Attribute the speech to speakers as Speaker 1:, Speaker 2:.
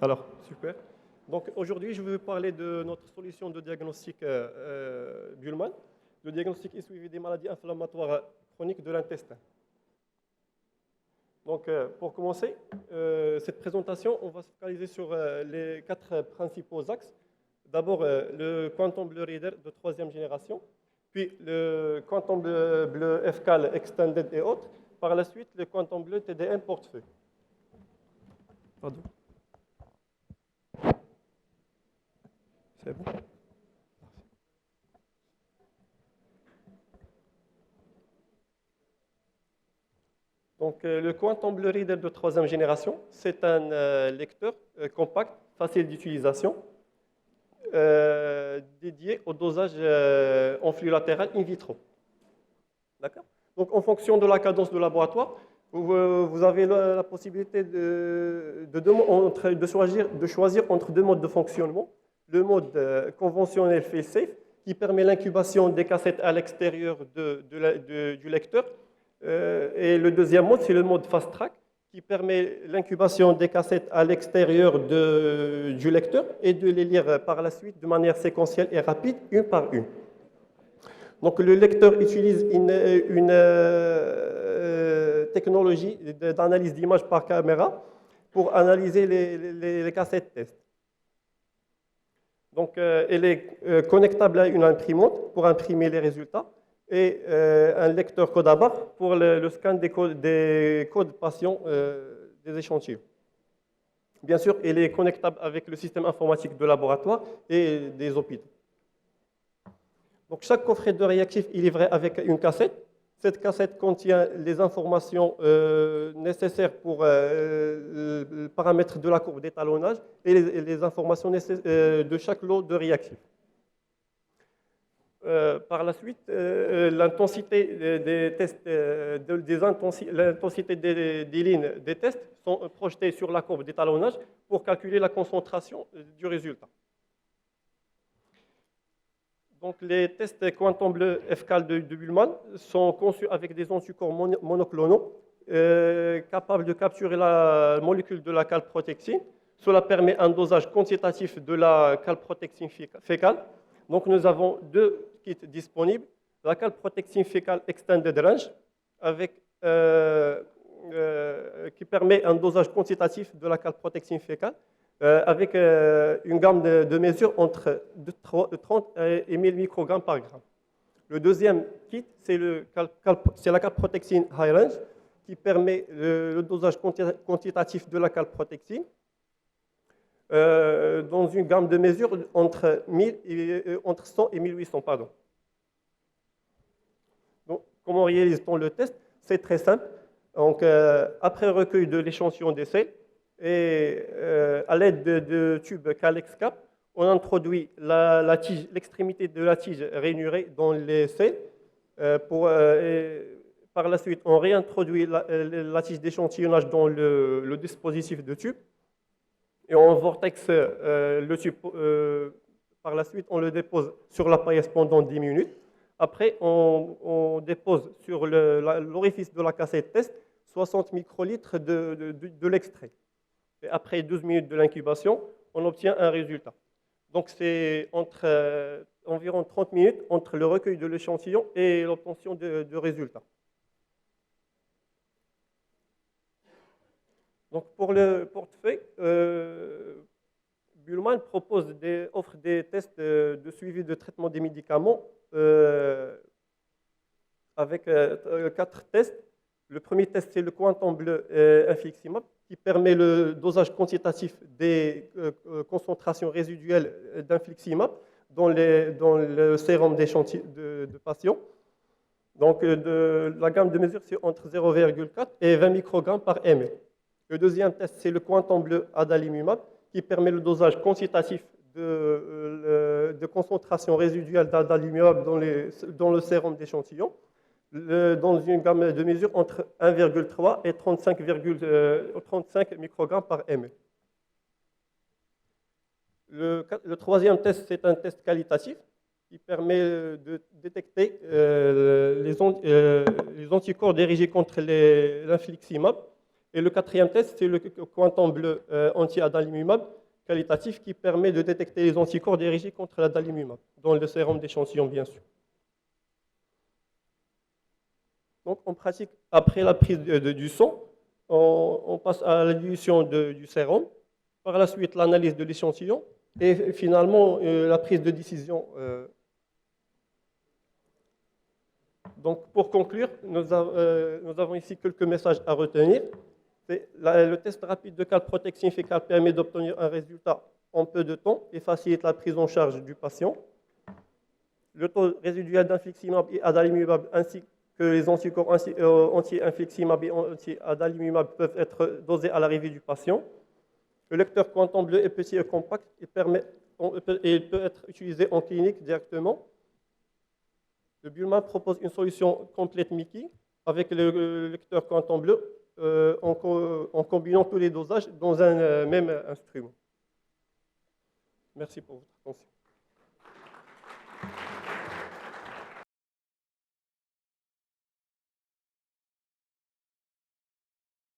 Speaker 1: Alors, super. Donc aujourd'hui, je vais vous parler de notre solution de diagnostic Buhlmann, le diagnostic et suivi des maladies inflammatoires chroniques de l'intestin. Donc pour commencer, cette présentation, on va se focaliser sur les 4 principaux axes. D'abord, le Quantum Bleu Reader de 3e génération, puis le Quantum Bleu FCAL Extended et autres. Par la suite, le Quantum Bleu TDM portefeuille. Pardon. C'est bon. Donc, le Quantum Bleu Reader de 3e génération, c'est un lecteur compact, facile d'utilisation, dédié au dosage en flux latéral in vitro. D'accord ? Donc, en fonction de la cadence de laboratoire, vous avez la possibilité de choisir entre 2 modes de fonctionnement. Le mode conventionnel fail-safe, qui permet l'incubation des cassettes à l'extérieur du lecteur. Et le deuxième mode, c'est le mode fast track, qui permet l'incubation des cassettes à l'extérieur du lecteur et de les lire par la suite de manière séquentielle et rapide, une par une. Donc le lecteur utilise une technologie d'analyse d'image par caméra pour analyser les cassettes test. Donc, elle est connectable à une imprimante pour imprimer les résultats et un lecteur code à barre pour le scan des codes patients des échantillons. Bien sûr, elle est connectable avec le système informatique de laboratoire et des hôpitaux. Donc, chaque coffret de réactif est livré avec une cassette. Cette cassette contient les informations nécessaires pour le paramètre de la courbe d'étalonnage et les informations de chaque lot de réactifs. Par la suite, l'intensité des tests, l'intensité des lignes des tests sont projetées sur la courbe d'étalonnage pour calculer la concentration du résultat. Donc, les tests Quantum Bleu FCAL de Buhlmann sont conçus avec des anticorps monoclonaux capables de capturer la molécule de la calprotectine. Cela permet un dosage quantitatif de la calprotectine fécale. Donc, nous avons 2 kits disponibles. La calprotectine fécale Extended Range qui permet un dosage quantitatif de la calprotectine fécale. Avec une gamme de mesures entre 30 et 1000 microgrammes par gramme. Le deuxième kit, c'est la calprotectine High Range, qui permet le dosage quantitatif de la calprotectine dans une gamme de mesures entre 100 et 1800. Pardon. Donc, comment réalise-t-on le test? C'est très simple. Donc, après recueil de l'échantillon des selles, et à l'aide de tubes Calex-Cap, on introduit l'extrémité de la tige rainurée dans les selles. Par la suite, on réintroduit la tige d'échantillonnage dans le dispositif de tube. Et on vortexe le tube. Par la suite, on le dépose sur la paillasse pendant 10 minutes. Après, on dépose sur l'orifice de la cassette test 60 microlitres de l'extrait. Et après 12 minutes de l'incubation, on obtient un résultat. Donc, c'est environ 30 minutes entre le recueil de l'échantillon et l'obtention de résultats. Donc, pour le portefeuille, Buhlmann offre des tests de suivi de traitement des médicaments avec 4 tests. Le premier test, c'est le Quantum Bleu Infliximab, qui permet le dosage quantitatif des concentrations résiduelles d'infliximab dans le sérum de patients. Donc, la gamme de mesures, c'est entre 0,4 et 20 microgrammes par ml. Le deuxième test, c'est le Quantum Bleu Adalimumab, qui permet le dosage quantitatif de concentration résiduelle d'adalimumab dans le sérum d'échantillon, dans une gamme de mesures entre 1,3 et 35 microgrammes par ml. Le troisième test, c'est un test qualitatif qui permet de détecter les anticorps dirigés contre l'infliximab Et le quatrième test, c'est le quantum bleu anti-adalimumab qualitatif qui permet de détecter les anticorps dirigés contre l'adalimumab, dans le sérum d'échantillon, bien sûr. Donc, en pratique, après la prise du sang, on passe à la dilution du sérum, par la suite l'analyse de l'échantillon, et finalement la prise de décision. Donc, pour conclure, nous avons ici quelques messages à retenir. Le test rapide de calprotectin fécale permet d'obtenir un résultat en peu de temps et facilite la prise en charge du patient. Le taux résiduel d'infliximab et adalimumab ainsi que les anticorps anti-infliximab et anti-adalimumab peuvent être dosés à l'arrivée du patient. Le lecteur quantum bleu est petit et compact et il peut être utilisé en clinique directement. Le Bulman propose une solution complète Mickey avec le lecteur quantum bleu en combinant tous les dosages dans un même instrument. Merci pour votre attention.